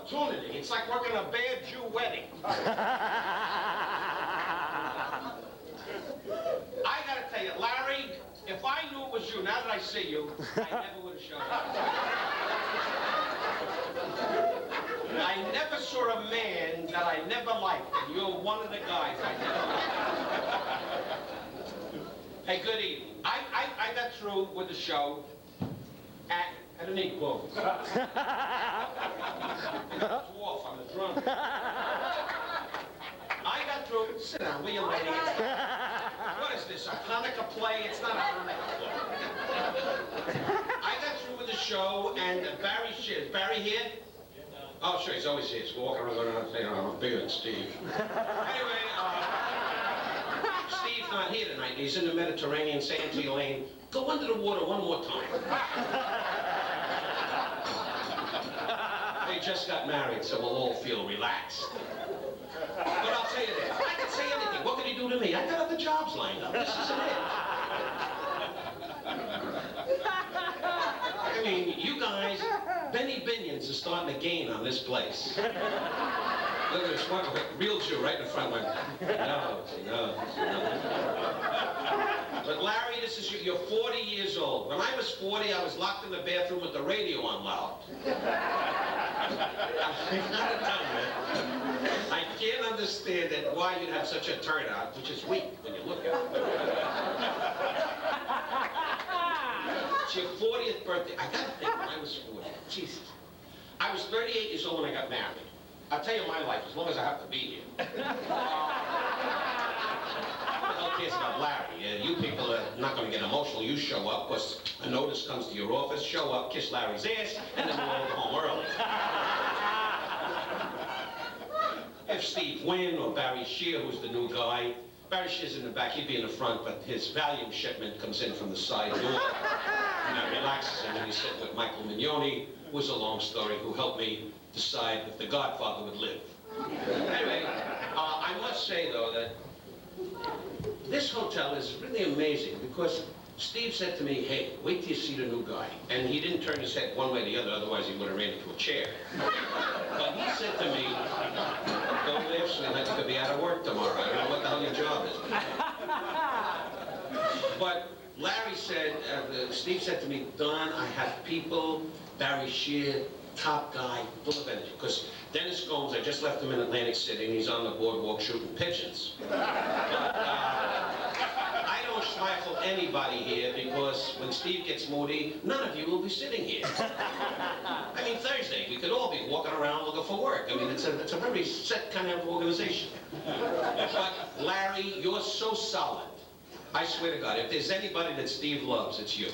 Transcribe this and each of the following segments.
opportunity. It's like working a bad Jew wedding. I gotta tell you, Larry, if I knew it was you, now that I see you, I never would have showed up. I never saw a man that I never liked, and you're one of the guys I never liked. Hey, good evening. I got through with the show at... I didn't need clothes. Dwarf on the drum. I got through... Sit down, will you, lady? What is this, a Hanukkah play? It's not a Hanukkah play. I got through with the show, and Barry... Is Barry here? Oh, sure, he's always here. He's walking around saying, I'm bigger than Steve. Anyway, Steve's not here tonight. He's in the Mediterranean, Santee Lane. Go under the water one more time. They just got married, so we'll all feel relaxed. But I'll tell you this, I can say anything. What can he do to me? I got other jobs lined up. This isn't it. I mean, you guys, Benny Binions is starting to gain on this place. Look at this one, real Jew right in front of me. No. But Larry, this is you're 40 years old. When I was 40, I was locked in the bathroom with the radio on loud. I can't understand it, why you'd have such a turnout, which is weak when you look at it. It's your 40th birthday. I gotta think when I was 40. Jesus. I was 38 years old when I got married. I'll tell you my life, as long as I have to be here. Who the hell cares about Larry? You people are not going to get emotional. You show up, because a notice comes to your office, show up, kiss Larry's ass, and then we'll all go home early. If Steve Wynn or Barry Shear, who's the new guy, Barry Shear's in the back, he'd be in the front, but his Valium shipment comes in from the side door. And that relaxes him, and he's sitting with Michael Mignoni, who was a long story, who helped me decide if the Godfather would live. Anyway, I must say, though, that this hotel is really amazing, because Steve said to me, hey, wait till you see the new guy. And he didn't turn his head one way or the other, otherwise he would have ran into a chair. But he said to me, don't laugh, sweetheart, you could be out of work tomorrow. I don't know what the hell your job is. But Larry said, Steve said to me, Don, I have people, Barry Shear, top guy, full of energy. Because Dennis Gomes, I just left him in Atlantic City, and he's on the boardwalk shooting pigeons. But, I don't schmeichel anybody here, because when Steve gets moody, none of you will be sitting here. I mean, Thursday, we could all be walking around looking for work. I mean, it's a very set kind of organization. But Larry, you're so solid. I swear to God, if there's anybody that Steve loves, it's you.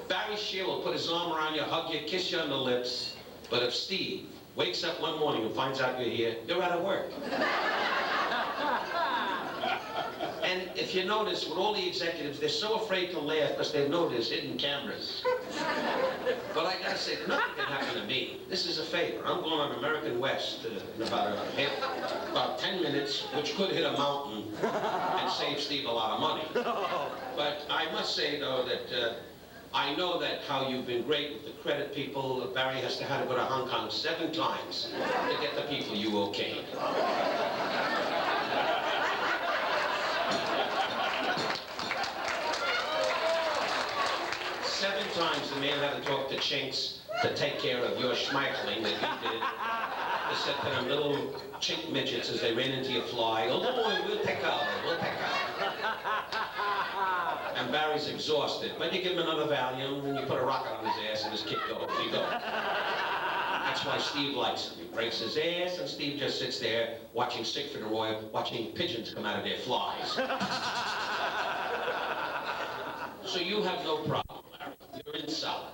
Barry Shear will put his arm around you, hug you, kiss you on the lips. But if Steve wakes up one morning and finds out you're here, you're out of work. And if you notice, with all the executives, they're so afraid to laugh because they know there's hidden cameras. But I gotta say, nothing can happen to me. This is a favor. I'm going on American West in about 10 minutes, which could hit a mountain and save Steve a lot of money. But I must say, though, that I know that how you've been great with the credit people. Barry has to go to Hong Kong 7 times to get the people you okayed. 7 times the man had to talk to Chinks to take care of your schmeichling that you did. They said to them little chink midgets as they ran into your fly, oh boy, we'll take out. And Barry's exhausted. But you give him another Valium, and you put a rocket on his ass, and his kid goes, he goes. That's why Steve likes him. He breaks his ass, and Steve just sits there watching Siegfried and Roy, watching pigeons come out of their flies. So you have no problem, Larry. You're in solid.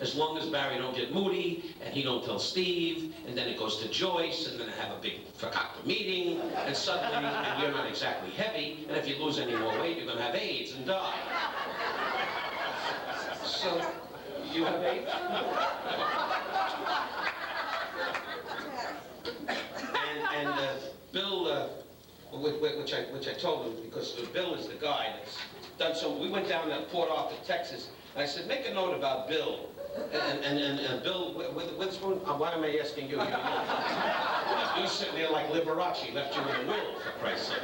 As long as Barry don't get moody, and he don't tell Steve, and then it goes to Joyce, and then they have a big fakakta meeting, and suddenly, and you're not exactly heavy, and if you lose any more weight, you're going to have AIDS and die. So, you have AIDS? And Bill, which I told him, because Bill is the guy that's done so. We went down to Port Arthur, Texas, and I said, make a note about Bill. And Bill Witherspoon, why am I asking you? You're sitting there like Liberace left you in a will, for Christ's sake.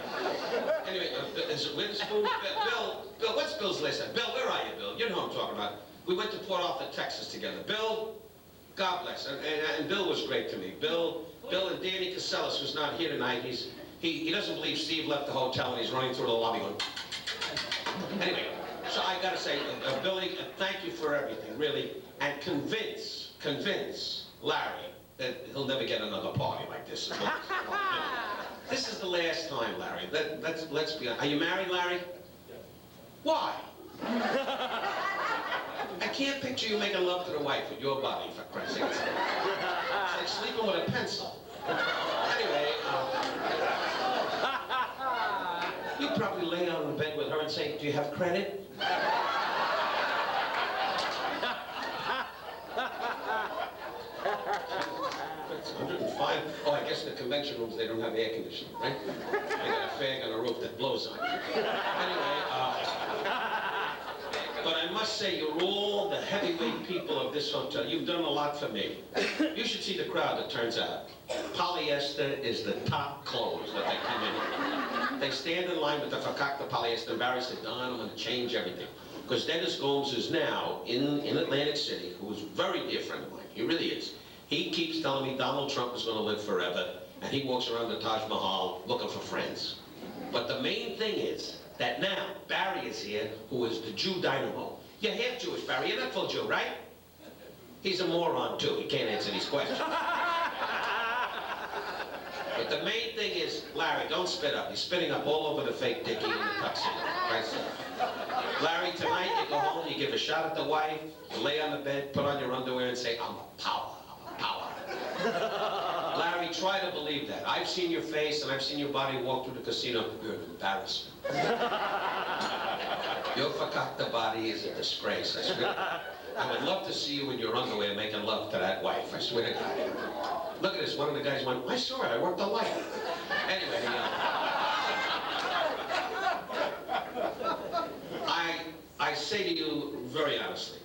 Anyway, is it Witherspoon? Bill, what's Bill's last name? Bill, where are you, Bill? You know what I'm talking about. We went to Port Arthur, Texas together. Bill, God bless. And Bill was great to me. Bill and Danny Casellas, who's not here tonight, he doesn't believe Steve left the hotel and he's running through the lobby going. Anyway, so I gotta say, Billy, thank you for everything, really. And convince Larry that he'll never get another party like this. This is the last time, Larry. Let's be honest. Are you married, Larry? Why? I can't picture you making love to the wife with your body, for Christ's sake. It's like sleeping with a pencil. Anyway, you probably lay on the bed with her and say, do you have credit? It's 105. Oh, I guess in the convention rooms they don't have air conditioning, right? They got a fag on the roof that blows on you. Anyway, but I must say, you're all the heavyweight people of this hotel. You've done a lot for me. You should see the crowd that turns out. Polyester is the top clothes that they come in. They stand in line with the fakakta polyester, and Barry said, Don, I'm going to change everything. Because Dennis Gomes is now in Atlantic City, who's a very dear friend of mine. He really is. He keeps telling me Donald Trump is going to live forever, and he walks around the Taj Mahal looking for friends. But the main thing is that now Barry is here, who is the Jew dynamo. You're half Jewish, Barry. You're not full Jew, right? He's a moron, too. He can't answer these questions. But the main thing is, Larry, don't spit up. He's spitting up all over the fake dickie in the tuxedo. Right, sir? Larry, tonight you go home, you give a shot at the wife, you lay on the bed, put on your underwear and say, I'm a power. Larry, try to believe that. I've seen your face and I've seen your body walk through the casino. You're an embarrassment. Your fakakta body is a disgrace, I swear. I would love to see you in your underwear making love to that wife, I swear to God. Look at this, one of the guys went, I saw it, I worked the light. Anyway, I say to you very honestly,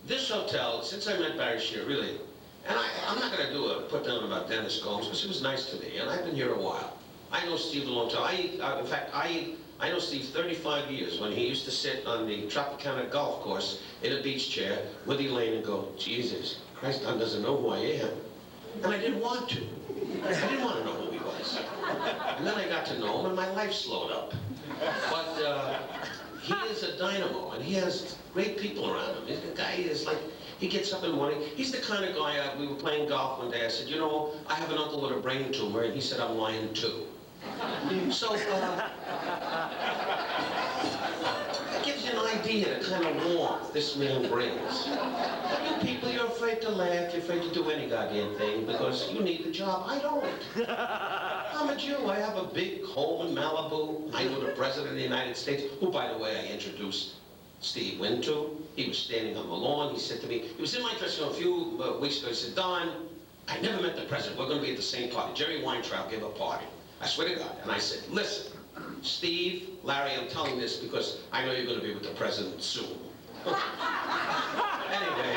this hotel, since I met Barry Shear, really, and I'm not going to do a put down about Dennis Gomes, because he was nice to me, and I've been here a while. I know Steve a long time. In fact, I know Steve 35 years when he used to sit on the Tropicana golf course in a beach chair with Elaine and go, Jesus Christ, Don doesn't know who I am. And I didn't want to. I didn't want to know who he was. And then I got to know him, and my life slowed up. But he is a dynamo, and he has great people around him. The guy is like, he gets up in the morning. He's the kind of guy, we were playing golf one day. I said, you know, I have an uncle with a brain tumor, and he said, I'm lying too. So, that gives you an idea of the kind of warmth this man brings. You people, you're afraid to laugh, you're afraid to do any goddamn thing because you need the job. I don't. I'm a Jew. I have a big home in Malibu. I know the President of the United States, who, by the way, I introduced Steve Wynn to. He was standing on the lawn. He said to me, he was in my dressing room a few weeks ago. He said, Don, I never met the President. We're going to be at the same party. Jerry Weintraub gave a party. I swear to God. And I said, listen, Steve, Larry, I'm telling this because I know you're going to be with the President soon. Anyway,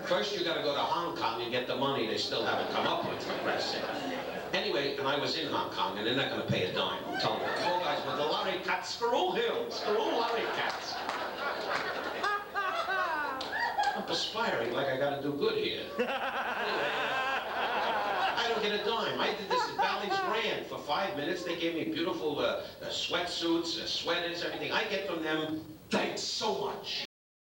first you got to go to Hong Kong and get the money they still haven't come up with, for Christ's sake. Anyway, and I was in Hong Kong, and they're not going to pay a dime. I'm telling you. The guys with the Larry Katz, screw him, screw Larry Katz. I'm perspiring like I got to do good here. Anyway, I don't get a dime. I did this at Bally's Grand for 5 minutes. They gave me beautiful sweatsuits, sweaters, everything. I get from them, thanks so much.